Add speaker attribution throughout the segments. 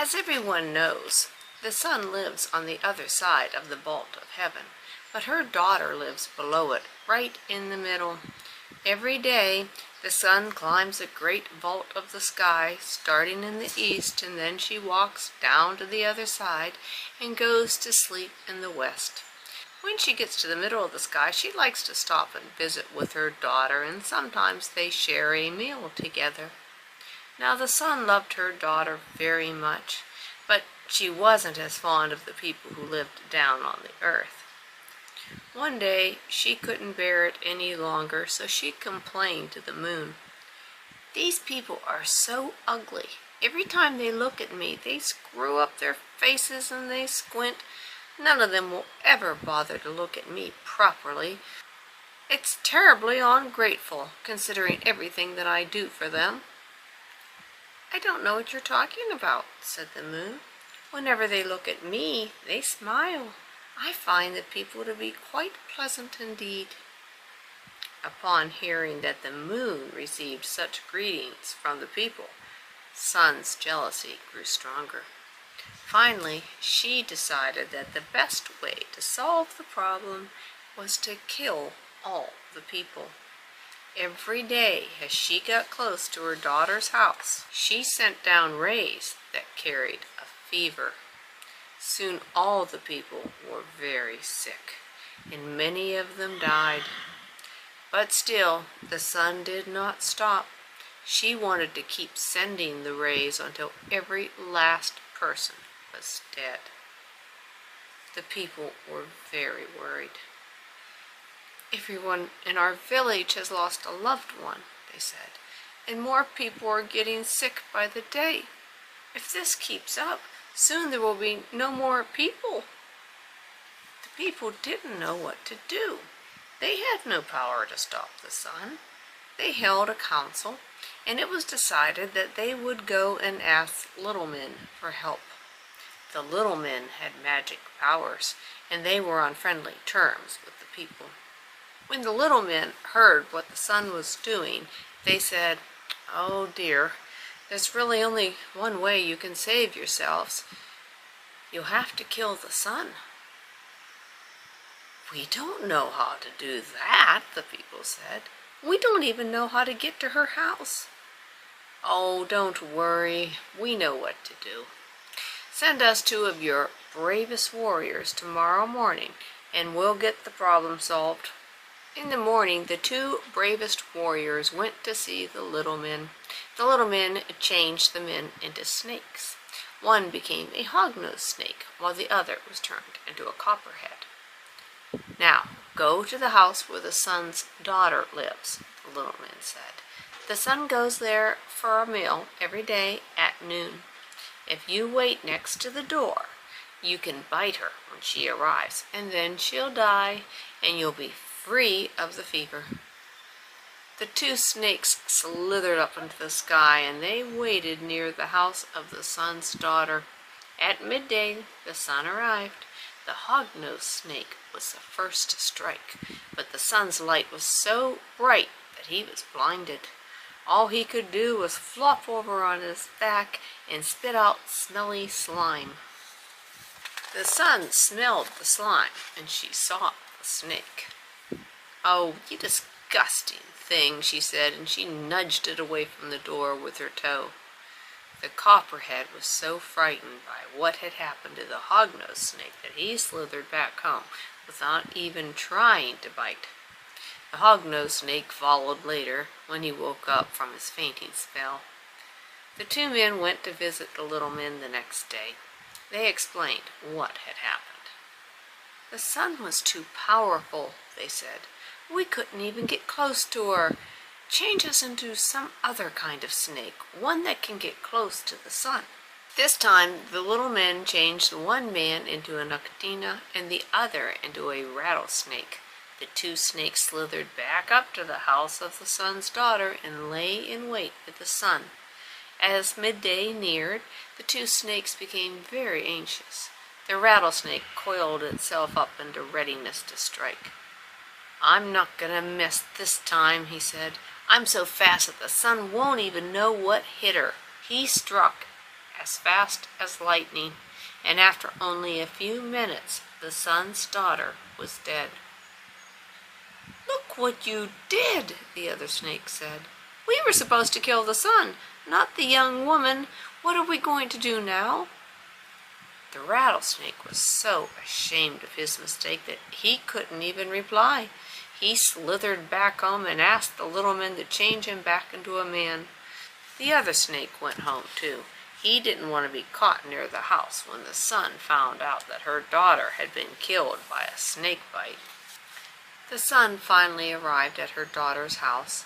Speaker 1: As everyone knows, the sun lives on the other side of the vault of heaven, but her daughter lives below it, right in the middle. Every day, the sun climbs a great vault of the sky, starting in the east, and then she walks down to the other side and goes to sleep in the west. When she gets to the middle of the sky, she likes to stop and visit with her daughter, and sometimes they share a meal together. Now the sun loved her daughter very much, but she wasn't as fond of the people who lived down on the earth. One day she couldn't bear it any longer, so she complained to the moon. "These people are so ugly. Every time they look at me, they screw up their faces and they squint. None of them will ever bother to look at me properly. It's terribly ungrateful, considering everything that I do for them." "I don't know what you're talking about," said the moon. "Whenever they look at me, they smile. I find the people to be quite pleasant indeed." Upon hearing that the moon received such greetings from the people, Sun's jealousy grew stronger. Finally, she decided that the best way to solve the problem was to kill all the people. Every day, as she got close to her daughter's house, she sent down rays that carried a fever. Soon all the people were very sick, and many of them died. But still, the sun did not stop. She wanted to keep sending the rays until every last person was dead. The people were very worried. "Everyone in our village has lost a loved one," they said, "and more people are getting sick by the day. If this keeps up, soon there will be no more people." The people didn't know what to do. They had no power to stop the sun. They held a council, and it was decided that they would go and ask little men for help. The little men had magic powers, and they were on friendly terms with the people. When the little men heard what the sun was doing, they said, "Oh dear, there's really only one way you can save yourselves. You'll have to kill the sun." "We don't know how to do that," the people said. "We don't even know how to get to her house." "Oh, don't worry. We know what to do. Send us 2 of your bravest warriors tomorrow morning, and we'll get the problem solved." In the morning, the 2 bravest warriors went to see the little men. The little men changed the men into snakes. One became a hog-nosed snake, while the other was turned into a copperhead. "Now, go to the house where the sun's daughter lives," the little men said. "The sun goes there for a meal every day at noon. If you wait next to the door, you can bite her when she arrives, and then she'll die, and you'll be free of the fever." The 2 snakes slithered up into the sky, and they waited near the house of the sun's daughter. At midday, the sun arrived. The hog-nosed snake was the first to strike, but the sun's light was so bright that he was blinded. All he could do was flop over on his back and spit out smelly slime. The sun smelled the slime, and she saw the snake. "Oh, you disgusting thing," she said, and she nudged it away from the door with her toe. The copperhead was so frightened by what had happened to the hog-nosed snake that he slithered back home without even trying to bite. The hog-nosed snake followed later, when he woke up from his fainting spell. The 2 men went to visit the little men the next day. They explained what had happened. "The sun was too powerful," they said. "We couldn't even get close to her. Change us into some other kind of snake, one that can get close to the sun." This time, the little men changed one man into an octina and the other into a rattlesnake. The 2 snakes slithered back up to the house of the sun's daughter and lay in wait for the sun. As midday neared, the 2 snakes became very anxious. The rattlesnake coiled itself up into readiness to strike. "I'm not gonna miss this time," he said. "I'm so fast that the sun won't even know what hit her." He struck as fast as lightning, and after only a few minutes the sun's daughter was dead. "Look what you did," the other snake said. "We were supposed to kill the sun, not the young woman. What are we going to do now?" The rattlesnake was so ashamed of his mistake that he couldn't even reply. He slithered back home and asked the little men to change him back into a man. The other snake went home too. He didn't want to be caught near the house when the sun found out that her daughter had been killed by a snake bite. The sun finally arrived at her daughter's house.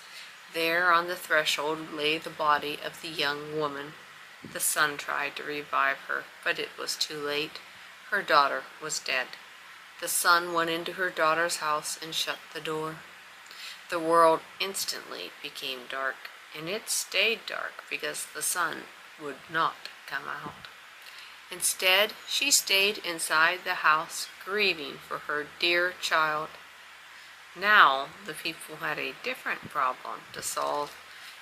Speaker 1: There on the threshold lay the body of the young woman. The sun tried to revive her, but it was too late. Her daughter was dead. The sun went into her daughter's house and shut the door. The world instantly became dark, and it stayed dark because the sun would not come out. Instead, she stayed inside the house, grieving for her dear child. Now the people had a different problem to solve.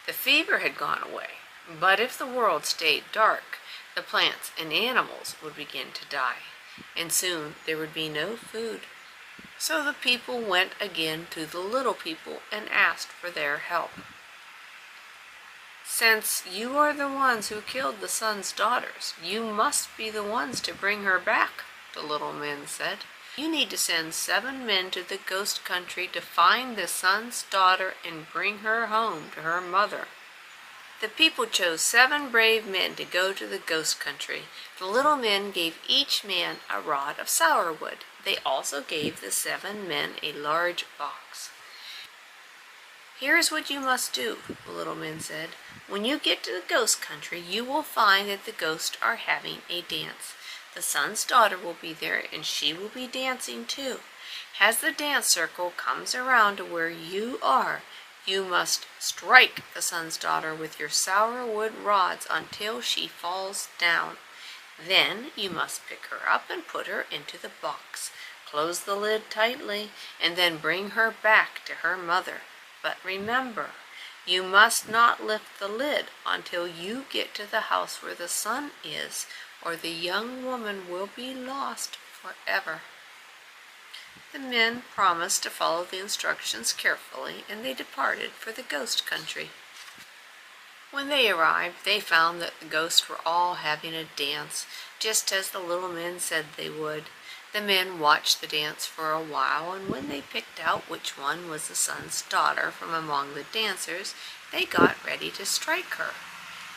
Speaker 1: The fever had gone away, but if the world stayed dark, the plants and animals would begin to die, and soon there would be no food. So the people went again to the little people and asked for their help. "Since you are the ones who killed the sun's daughters, you must be the ones to bring her back," the little men said. "You need to send 7 men to the ghost country to find the sun's daughter and bring her home to her mother." The people chose 7 brave men to go to the ghost country. The little men gave each man a rod of sourwood. They also gave the 7 men a large box. "Here is what you must do," the little men said. "When you get to the ghost country, you will find that the ghosts are having a dance. The sun's daughter will be there, and she will be dancing too. As the dance circle comes around to where you are, you must strike the sun's daughter with your sourwood rods until she falls down. Then you must pick her up and put her into the box. Close the lid tightly, and then bring her back to her mother. But remember, you must not lift the lid until you get to the house where the sun is, or the young woman will be lost forever." The men promised to follow the instructions carefully, and they departed for the ghost country. When they arrived, they found that the ghosts were all having a dance, just as the little men said they would. The men watched the dance for a while, and when they picked out which one was the sun's daughter from among the dancers, they got ready to strike her.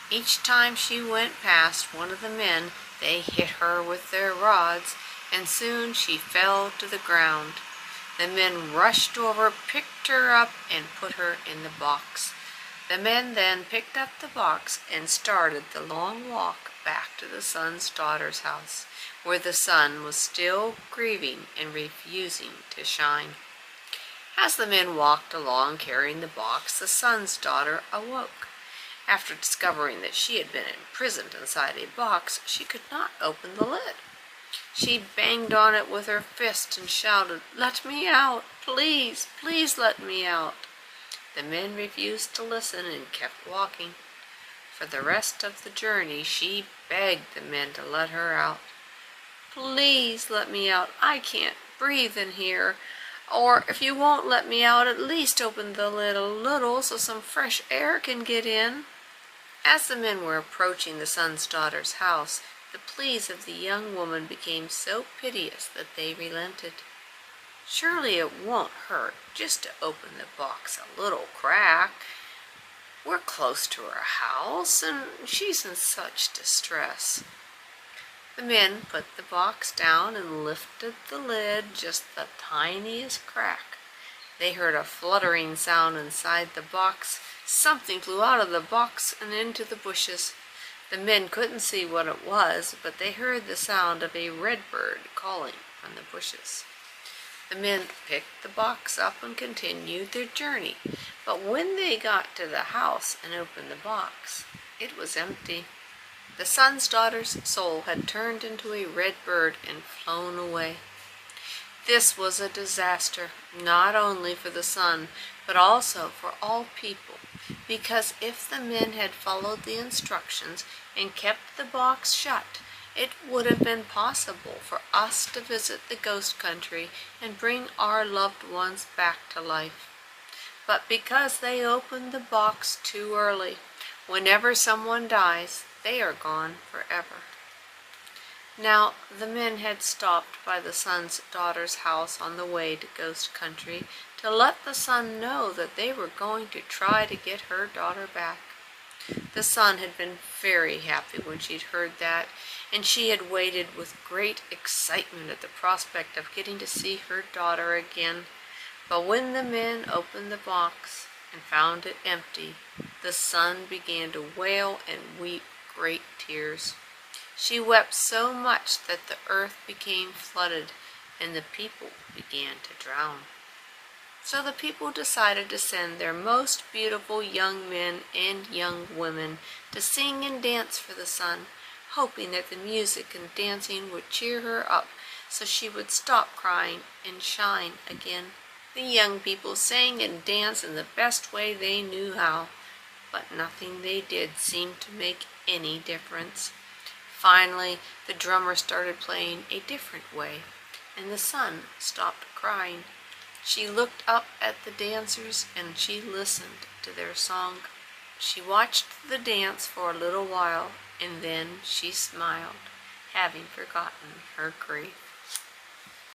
Speaker 1: Each time she went past one of the men, they hit her with their rods, and soon she fell to the ground. The men rushed over, picked her up, and put her in the box. The men then picked up the box and started the long walk back to the sun's daughter's house, where the sun was still grieving and refusing to shine. As the men walked along carrying the box, the sun's daughter awoke. After discovering that she had been imprisoned inside a box, she could not open the lid. She banged on it with her fist and shouted, "Let me out! Please, please let me out!" The men refused to listen and kept walking. For the rest of the journey, she begged the men to let her out. "Please let me out. I can't breathe in here. Or if you won't let me out, at least open the lid a little so some fresh air can get in." As the men were approaching the sun's daughter's house, the pleas of the young woman became so piteous that they relented. "Surely it won't hurt just to open the box a little crack. We're close to her house, and she's in such distress." The men put the box down and lifted the lid just the tiniest crack. They heard a fluttering sound inside the box. Something flew out of the box and into the bushes. The men couldn't see what it was, but they heard the sound of a redbird calling from the bushes. The men picked the box up and continued their journey, but when they got to the house and opened the box, it was empty. The sun's daughter's soul had turned into a red bird and flown away. This was a disaster, not only for the sun, but also for all people, because if the men had followed the instructions and kept the box shut, it would have been possible for us to visit the ghost country and bring our loved ones back to life. But because they opened the box too early, whenever someone dies, they are gone forever. Now, the men had stopped by the son's daughter's house on the way to Ghost Country to let the son know that they were going to try to get her daughter back. The son had been very happy when she'd heard that, and she had waited with great excitement at the prospect of getting to see her daughter again. But when the men opened the box and found it empty, the son began to wail and weep great tears. She wept so much that the earth became flooded and the people began to drown. So the people decided to send their most beautiful young men and young women to sing and dance for the sun, hoping that the music and dancing would cheer her up so she would stop crying and shine again. The young people sang and danced in the best way they knew how, but nothing they did seemed to make any difference. Finally, the drummer started playing a different way, and the sun stopped crying. She looked up at the dancers and she listened to their song. She watched the dance for a little while, and then she smiled, having forgotten her grief.